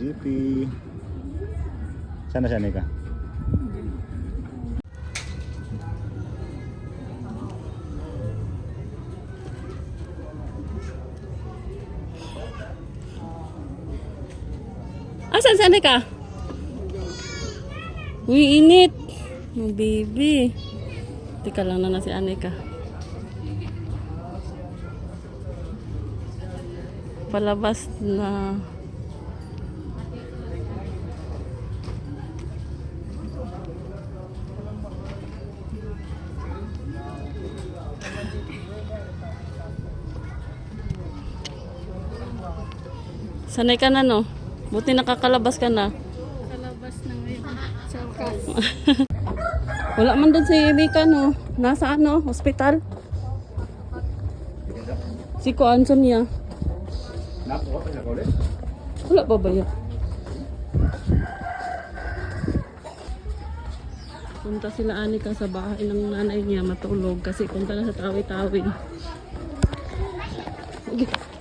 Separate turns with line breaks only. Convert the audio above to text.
City. Sana siya, Nika?
Asan sana ka? Uy, init. Oh, baby. Tika lang na si Anika. Palabas na. Sanay ka na, no? Buti nakakalabas ka na.
Kalabas na ngayon. Sa wakas.
Wala man doon si Mika, no? Nasa ano? Hospital? Si Kuanson niya. Wala pa ba yan? Punta sila Anika sa bahay ng nanay niya matulog kasi punta na sa tawi-tawi. Okay.